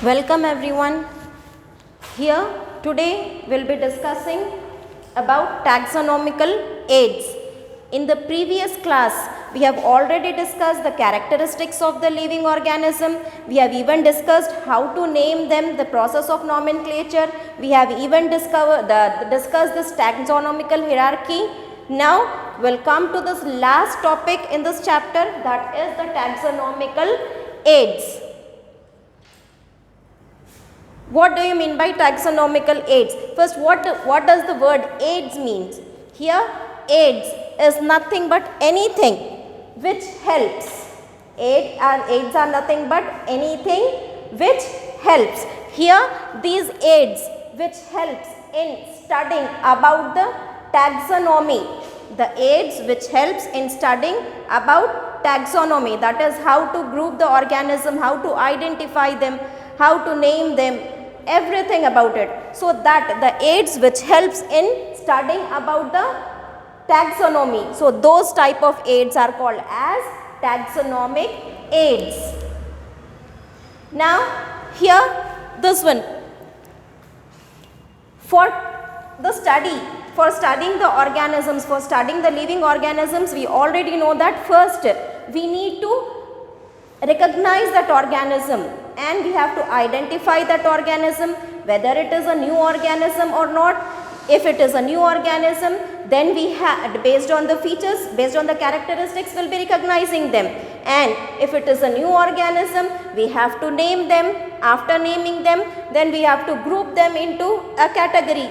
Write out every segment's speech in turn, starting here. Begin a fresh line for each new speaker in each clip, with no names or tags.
Welcome everyone. Here today we'll be discussing about taxonomical aids. In the previous class we have already discussed the characteristics of the living organism. We have even discussed how to name them, the process of nomenclature. We have even discussed this taxonomical hierarchy. Now we'll come to this last topic in this chapter, that is the taxonomical aids. What do you mean by taxonomical aids? First, what does the word aids means? Here, aids is nothing but anything which helps. Aids are nothing but anything which helps. Here, these aids which helps in studying about the taxonomy. The aids which helps in studying about taxonomy, that is how to group the organism, how to identify them, how to name them, everything about it. So that the aids which helps in studying about the taxonomy. So those type of aids are called as taxonomic aids. Now here this one, for studying the organisms, for studying the living organisms, we already know that first we need to recognize that organism and we have to identify that organism, whether it is a new organism or not. If it is a new organism, then we have, based on the features, based on the characteristics, we'll be recognizing them. And if it is a new organism, we have to name them. After naming them, then we have to group them into a category.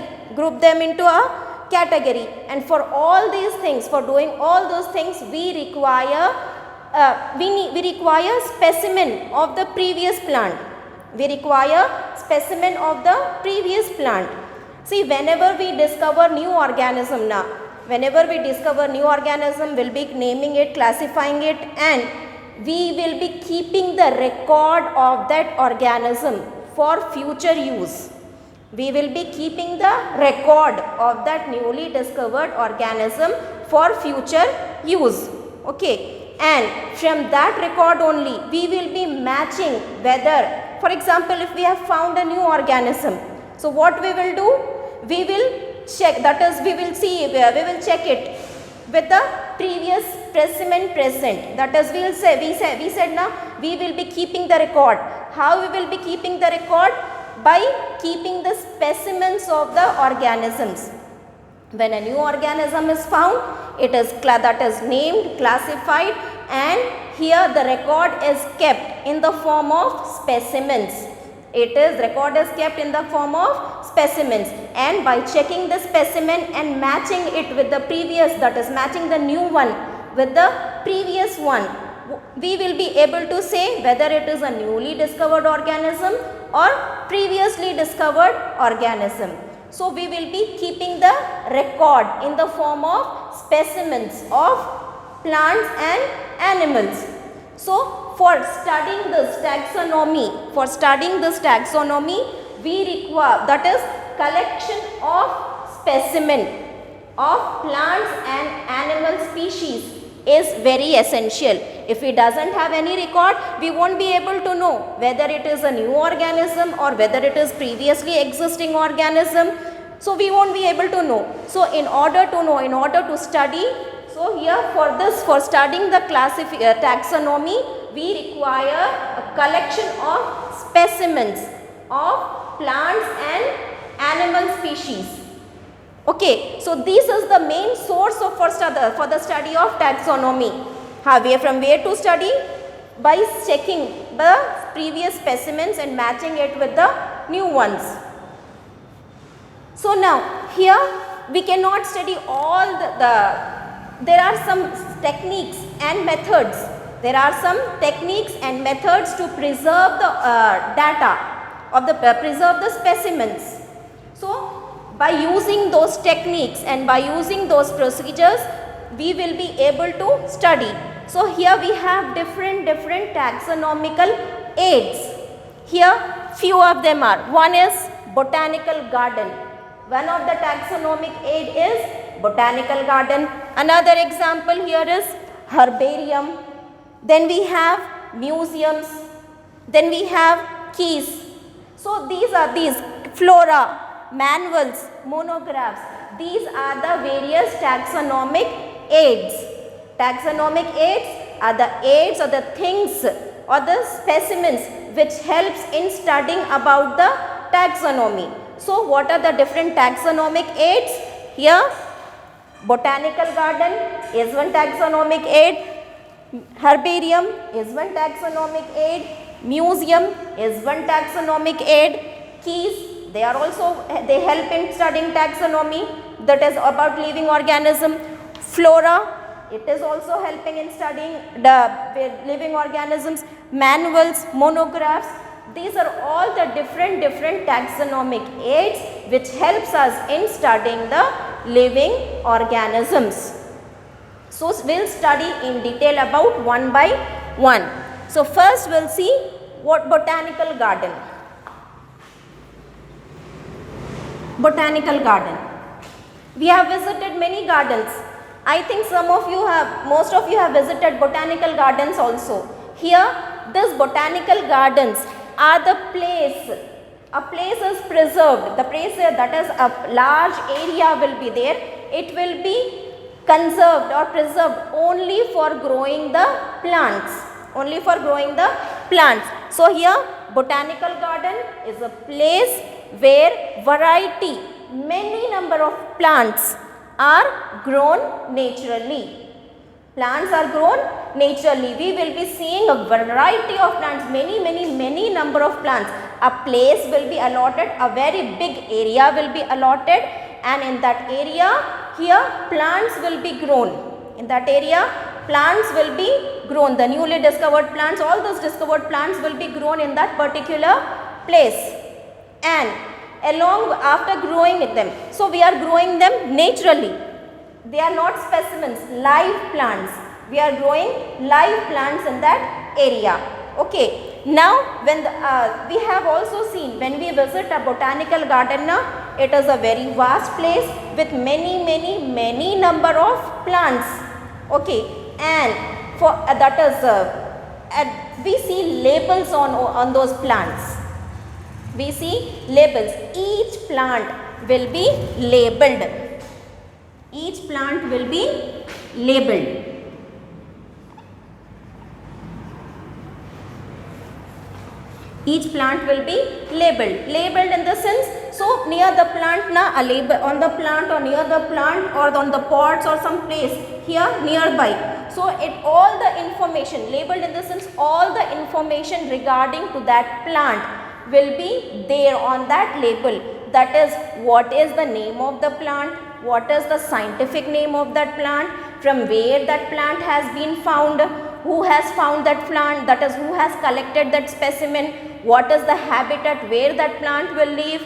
And for all these things, for doing all those things, we require specimen of the previous plant. See, whenever we discover new organism we'll be naming it, classifying it, and we will be keeping the record of that organism for future use. We will be keeping the record of that newly discovered organism for future use. Okay. And from that record only we will be matching whether, for example, if we have found a new organism, so what we will do, we will check, that is we will check it with the previous specimen present. That is we said now we will be keeping the record. How we will be keeping the record? By keeping the specimens of the organisms. When a new organism is found, it is that is named, classified, and here the record is kept in the form of specimens. Record is kept in the form of specimens, and by checking the specimen and matching it with the previous, that is matching the new one with the previous one, we will be able to say whether it is a newly discovered organism or previously discovered organism. So we will be keeping the record in the form of specimens of plants and animals. So for studying this taxonomy, we require, that is collection of specimen of plants and animal species is very essential. If it doesn't have any record, we won't be able to know whether it is a new organism or whether it is previously existing organism. So we won't be able to know. So in order to study, so here for studying the taxonomy, we require a collection of specimens of plants and animal species. Okay, so this is the main source for the study of taxonomy. From where to study? By checking the previous specimens and matching it with the new ones. So now here we cannot study all there are some techniques and methods. To preserve the data preserve the specimens. So by using those techniques and by using those procedures, we will be able to study. So here we have different taxonomical aids. Here few of them are. One is botanical garden. One of the taxonomic aid is botanical garden. Another example here is herbarium. Then we have museums. Then we have keys. So these flora, manuals, monographs, these are the various taxonomic aids. Taxonomic aids are the aids or the things or the specimens which helps in studying about the taxonomy. So what are the different taxonomic aids? Here botanical garden is one taxonomic aid, herbarium is one taxonomic aid, museum is one taxonomic aid, keys they are also, they help in studying taxonomy, that is about living organism, flora it is also helping in studying the living organisms, manuals, monographs, these are all the different taxonomic aids which helps us in studying the living organisms. So we will study in detail about one by one. So first we will see what botanical garden. Botanical garden. We have visited many gardens. I think most of you have visited botanical gardens also. Here this botanical gardens are the place, a place is preserved, the place that is a large area will be there, it will be conserved or preserved only for growing the plants, only for growing the plants. So here botanical garden is a place where variety, many number of plants are grown naturally. Plants are grown naturally. We will be seeing a variety of plants, many number of plants. A place will be allotted, a very big area will be allotted, and in that area here plants will be grown. In that area plants will be grown. The newly discovered plants, all those discovered plants will be grown in that particular place. And along after growing them, so we are growing them naturally. They are not specimens, live plants. We are growing live plants in that area. Okay. Now, when we have also seen when we visit a botanical garden, it is a very vast place with many number of plants. Okay. And for that is we see labels on those plants. We see labels. Each plant will be labeled. Each plant will be labeled. Each plant will be labeled. Labeled in the sense, so near the plant a label on the plant or near the plant or on the pots or some place here nearby. So all the information labeled in the sense, all the information regarding to that plant will be there on that label. That is, what is the name of the plant, what is the scientific name of that plant, from where that plant has been found, who has found that plant, that is who has collected that specimen, what is the habitat where that plant will live,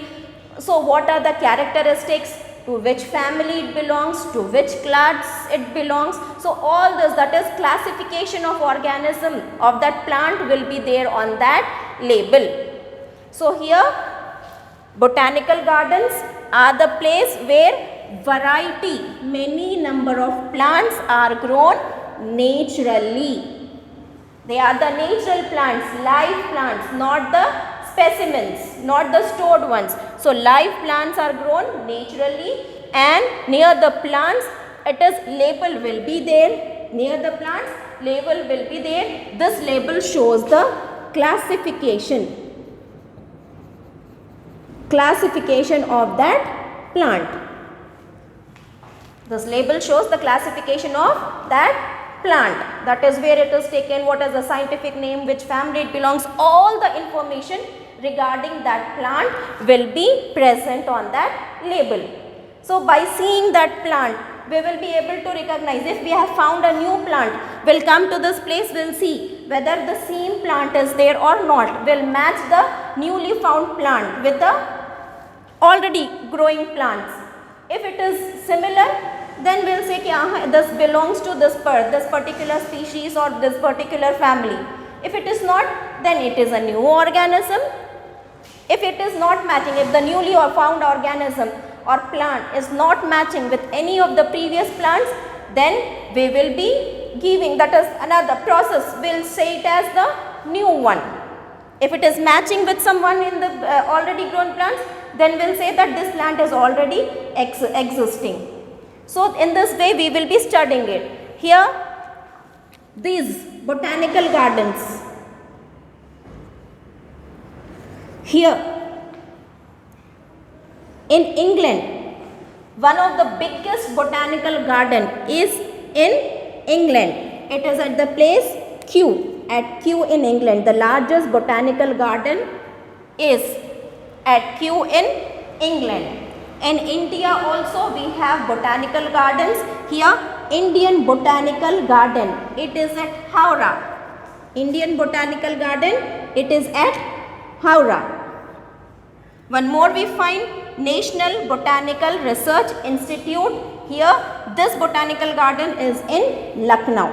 so what are the characteristics, to which family it belongs, to which class it belongs. So all this, that is classification of organism of that plant will be there on that label. So here botanical gardens are the place where variety, many number of plants are grown naturally. They are the natural plants, live plants, not the specimens, not the stored ones. So live plants are grown naturally, and near the plants it is label will be there. Near the plants label will be there. This label shows the classification of that plant. This label shows the classification of that plant. That is where it is taken, what is the scientific name, which family it belongs, all the information regarding that plant will be present on that label. So by seeing that plant, we will be able to recognize, if we have found a new plant, we'll come to this place, we'll see whether the same plant is there or not. We'll match the newly found plant with the already growing plants. If it is similar, then we'll say this belongs to this particular species or this particular family. If it is not, then it is a new organism. If it is not matching, if the newly found organism or plant is not matching with any of the previous plants, then we will be giving, that is another process, we'll say it as the new one. If it is matching with someone in the already grown plants, then we'll say that this plant is already existing. So in this way we will be studying it. Here these botanical gardens. Here in England, one of the biggest botanical garden is in England. It is at the place Kew, at Kew in England. The largest botanical garden is at Kew in England. In India also we have botanical gardens. Here Indian Botanical Garden, it is at Howrah. Indian Botanical Garden, it is at Howrah. One more we find National Botanical Research Institute. Here this botanical garden is in Lucknow.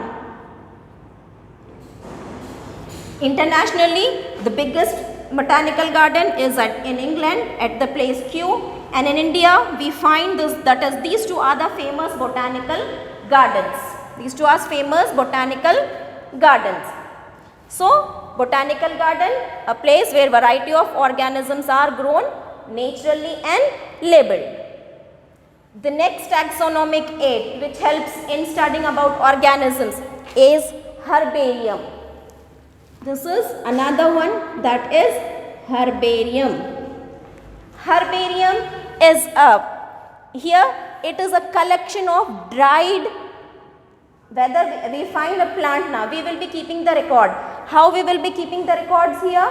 Internationally, the biggest botanical garden is in England at the place Kew, and in India we find this, that is these two are the famous botanical gardens. These two are famous botanical gardens. So botanical garden, a place where variety of organisms are grown naturally and labeled. The next taxonomic aid which helps in studying about organisms is herbarium. This is another one, that is herbarium. Herbarium is here it is a collection of dried, whether we find a plant now, we will be keeping the record. How we will be keeping the records here?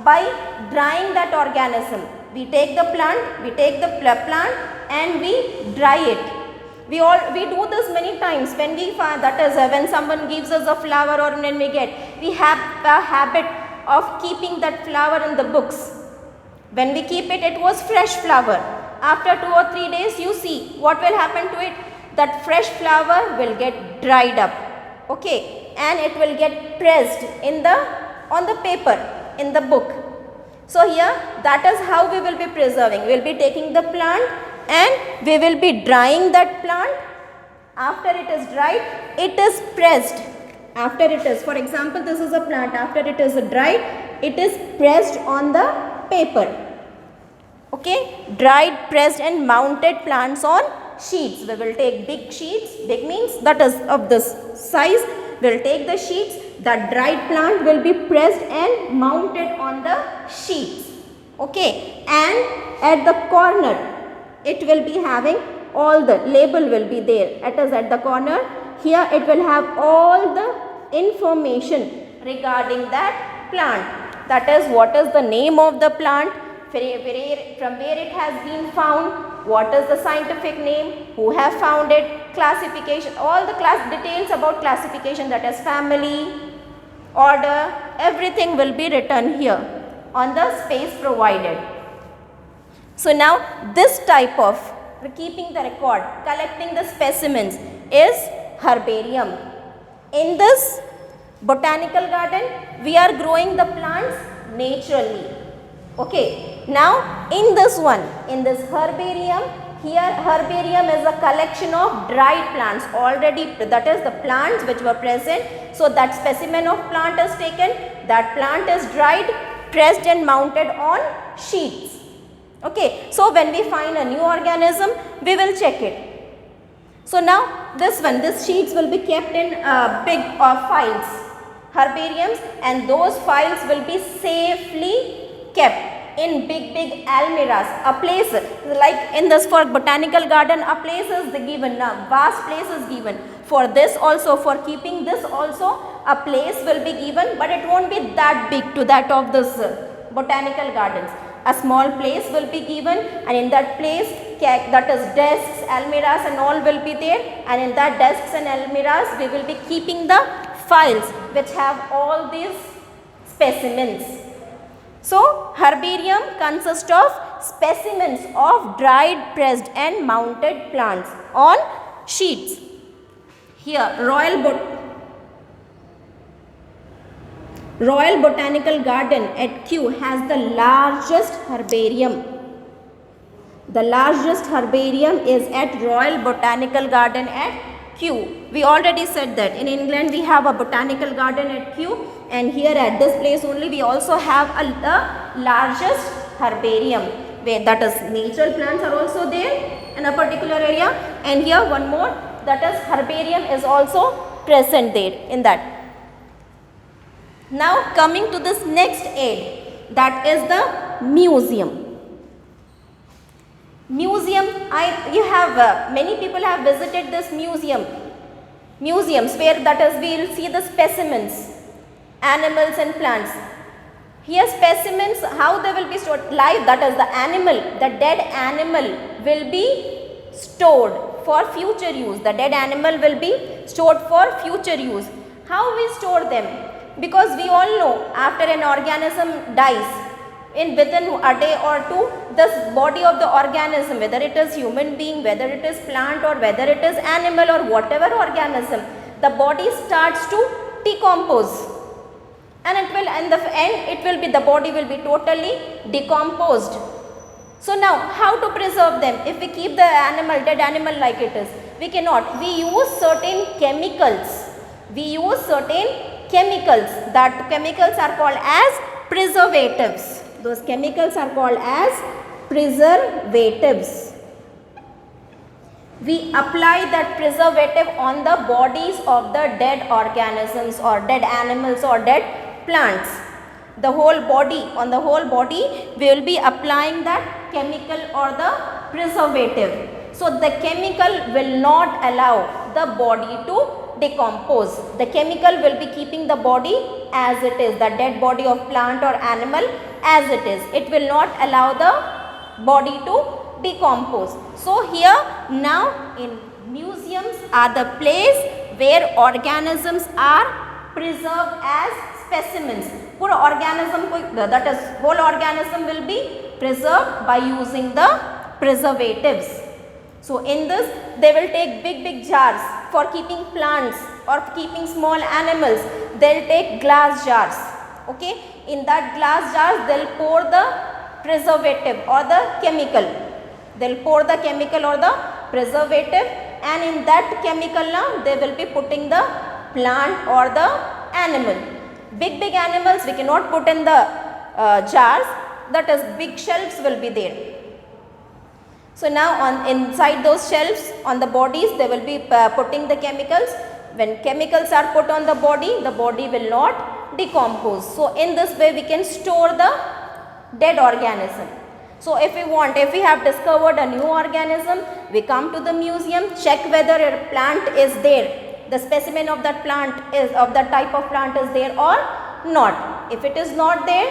By drying that organism. We take the plant and we dry it. We do this many times when we find, that is when someone gives us a flower or when we have a habit of keeping that flower in the books. When we keep it, it was fresh flower. After 2 or 3 days, you see what will happen to it. That fresh flower will get dried up, okay, and it will get pressed on the paper in the book. So here that is how we will be preserving. We will be taking the plant and we will be drying that plant. After it is dried, it is pressed. After it is, for example, this is a plant. After it is dried, it is pressed on the paper. Okay, dried, pressed and mounted plants on sheets. We will take big sheets. Big means that is of this size. We will take the sheets. That dried plant will be pressed and mounted on the sheets. Okay, and at the corner, it will be having all the label will be there. It is at the corner. Here it will have all the information regarding that plant. That is, what is the name of the plant, from where it has been found, what is the scientific name, who have found it, classification, all the details about classification, that is family, order, everything will be written here on the space provided. So now this type of keeping the record, collecting the specimens is herbarium. In this botanical garden, we are growing the plants naturally. Okay, now in this one, in this herbarium, here herbarium is a collection of dried plants already, that is the plants which were present. So that specimen of plant is taken, that plant is dried, pressed and mounted on sheets. Okay, so when we find a new organism, we will check it. So now this one, these sheets will be kept in big files, herbariums, and those files will be safely kept in big almirahs. A place like in this, for botanical garden, a place is given, a vast place is given. For this also, for keeping this also, a place will be given, but it won't be that big to that of this botanical gardens. A small place will be given, and in that place, that is desks, almirahs and all will be there, and in that desks and almirahs we will be keeping the files which have all these specimens. So herbarium consists of specimens of dried, pressed and mounted plants on sheets. Here Royal Botanical Garden at Kew has the largest herbarium. The largest herbarium is at Royal Botanical Garden at Kew. We already said that in England we have a botanical garden at Kew, and here at this place only we also have the largest herbarium, where that is natural plants are also there in a particular area, and here one more, that is herbarium is also present there in that. Now coming to this next aid, that is the museum. Museum, many people have visited this museums where that is we will see the specimens, animals and plants. Here specimens, how they will be stored? Live, that is the animal, the dead animal will be stored for future use. The dead animal will be stored for future use. How we store them? Because we all know after an organism dies, within a day or two, this body of the organism, whether it is human being, whether it is plant or whether it is animal or whatever organism, the body starts to decompose. And it will, in the end, the body will be totally decomposed. So now, how to preserve them? If we keep the dead animal like it is, we cannot. We use certain chemicals. That chemicals are called as preservatives. Those chemicals are called as preservatives. We apply that preservative on the bodies of the dead organisms or dead animals or dead plants. On the whole body, we will be applying that chemical or the preservative. So the chemical will not allow the body to decompose. The chemical will be keeping the body as it is, the dead body of plant or animal as it is. It will not allow the body to decompose. So here now in museums are the place where organisms are preserved as specimens. Pura organism, that is whole organism will be preserved by using the preservatives. So in this they will take big jars for keeping plants or keeping small animals. They will take glass jars. Okay, in that glass jars they will pour the preservative or the chemical. They will pour the chemical or the preservative, and in that chemical now they will be putting the plant or the animal. Big animals we cannot put in the jars, that is big shelves will be there. So now inside those shelves on the bodies they will be putting the chemicals. When chemicals are put on the body will not decompose. So in this way we can store the dead organism. So if we have discovered a new organism, we come to the museum, check whether a plant is there, the specimen of that plant is of that type of plant is there or not. If it is not there,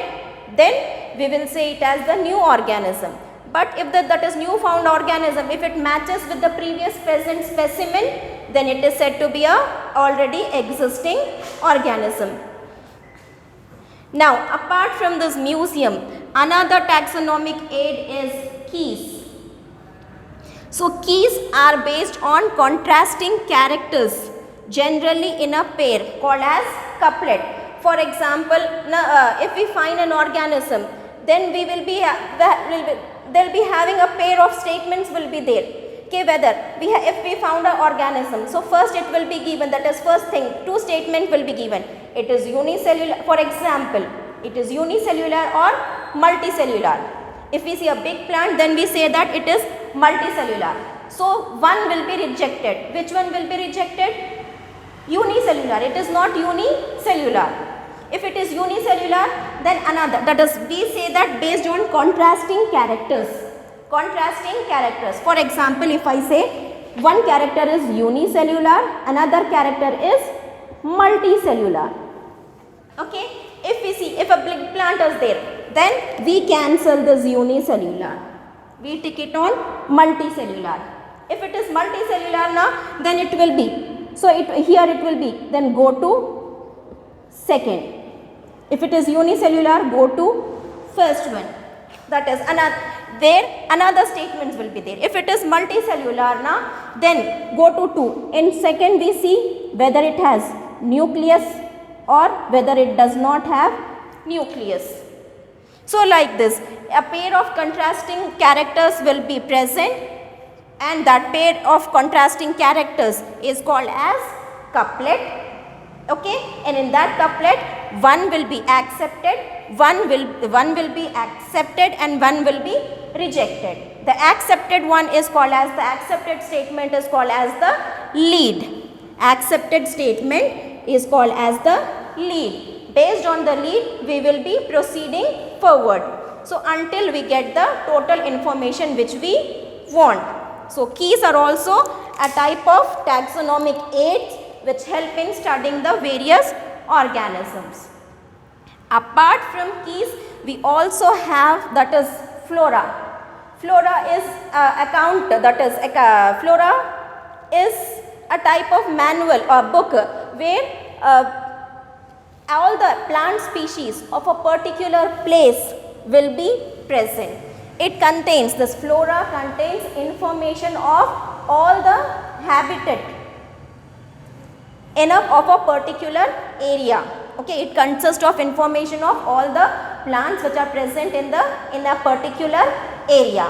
then we will say it as the new organism. But if that is new found organism, if it matches with the previous present specimen, then it is said to be a already existing organism. Now apart from this museum, another taxonomic aid is keys. So keys are based on contrasting characters, generally in a pair called as couplet. For example, if we find an organism, then we will be they'll be having a pair of statements will be there. Okay, whether if we found an organism, so first it will be given, that is first thing, two statements will be given. It is unicellular, for example, it is unicellular or multicellular. If we see a big plant, then we say that it is multicellular. So one will be rejected. Which one will be rejected? Unicellular. It is not unicellular. If it is unicellular, then another, that is we say that based on contrasting characters. Contrasting characters. For example, if I say one character is unicellular, another character is multicellular. Okay, if we see if a big plant is there, then we cancel this unicellular. We take it on multicellular. If it is multicellular now, then it will be, so here it will be, then go to second. If it is unicellular, go to first one. That is another statements will be there. If it is multicellular now, then go to 2. In second we see whether it has nucleus or whether it does not have nucleus. So like this, a pair of contrasting characters will be present, and that pair of contrasting characters is called as couplet. Okay, and in that couplet one will be accepted, one will be accepted and one will be rejected. The accepted one is called as, the accepted statement is called as the lead. Accepted statement is called as the lead. Based on the lead we will be proceeding forward. So until we get the total information which we want. So keys are also a type of taxonomic aids which help in studying the various organisms. Apart from keys, we also have, that is flora. Flora is flora is a type of manual or book where all the plant species of a particular place will be present. It contains, this flora contains information of all the habitat of a particular area. Okay, it consists of information of all the plants which are present in a particular area.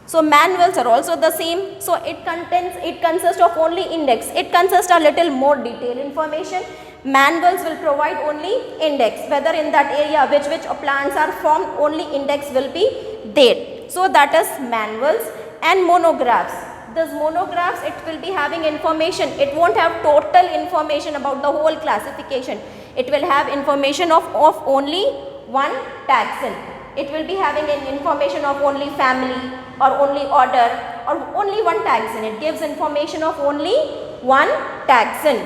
So manuals are also the same. So it consists of only index. It consists a little more detailed information. Manuals will provide only index, whether in that area which plants are formed, only index will be there. So that is manuals. And monographs. This monographs, it will be having information. It won't have total information about the whole classification. It will have information of only one taxon. It will be having an information of only family or only order or only one taxon. It gives information of only one taxon.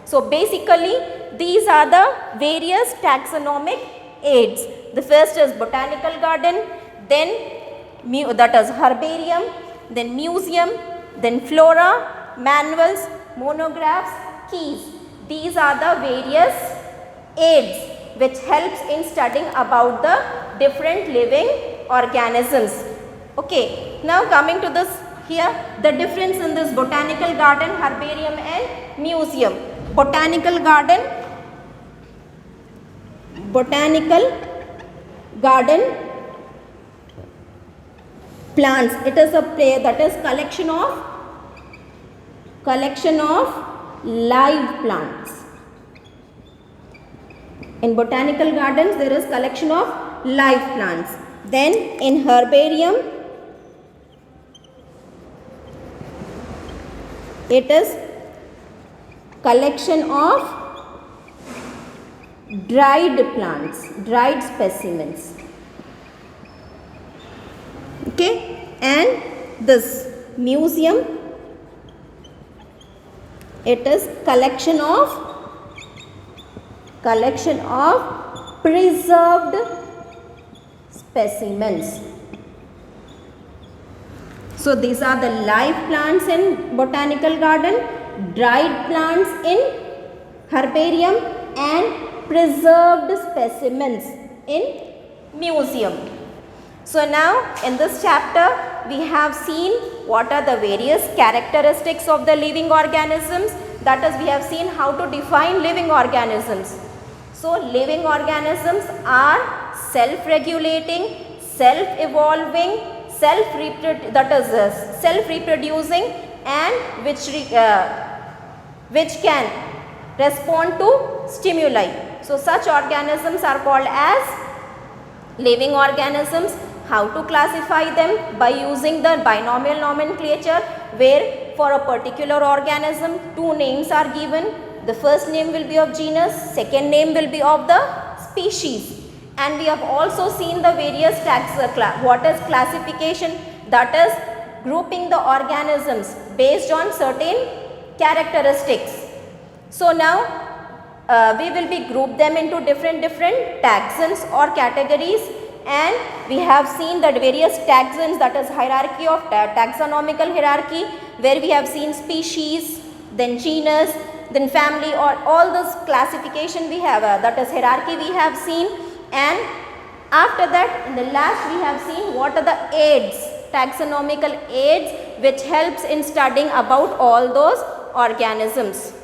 So basically these are the various taxonomic aids. The first is botanical garden, then that is herbarium, then museum, then flora, manuals, monographs, keys. These are the various aids which helps in studying about the different living organisms. Okay, now coming to this here, the difference in this botanical garden, herbarium and museum. Botanical garden plants, it is a that is collection of live plants. In botanical gardens there is collection of live plants. Then in herbarium it is collection of dried plants, dried specimens. Okay, and this museum, it is collection of preserved specimens. So these are the live plants in botanical garden, dried plants in herbarium and preserved specimens in museum. So now in this chapter we have seen what are the various characteristics of the living organisms. That is, we have seen how to define living organisms. So living organisms are self-regulating, self-evolving, self-reproducing and which can respond to stimuli. So such organisms are called as living organisms. How to classify them? By using the binomial nomenclature, where for a particular organism two names are given. The first name will be of genus, second name will be of the species. And we have also seen the various what is classification, that is grouping the organisms based on certain characteristics. So now we will be group them into different taxons or categories, and we have seen that various taxons, that is hierarchy of taxonomical hierarchy, where we have seen species, then genus, then family, or all this classification we have, that is hierarchy we have seen. And after that, in the last we have seen what are the aids, taxonomical aids which helps in studying about all those organisms.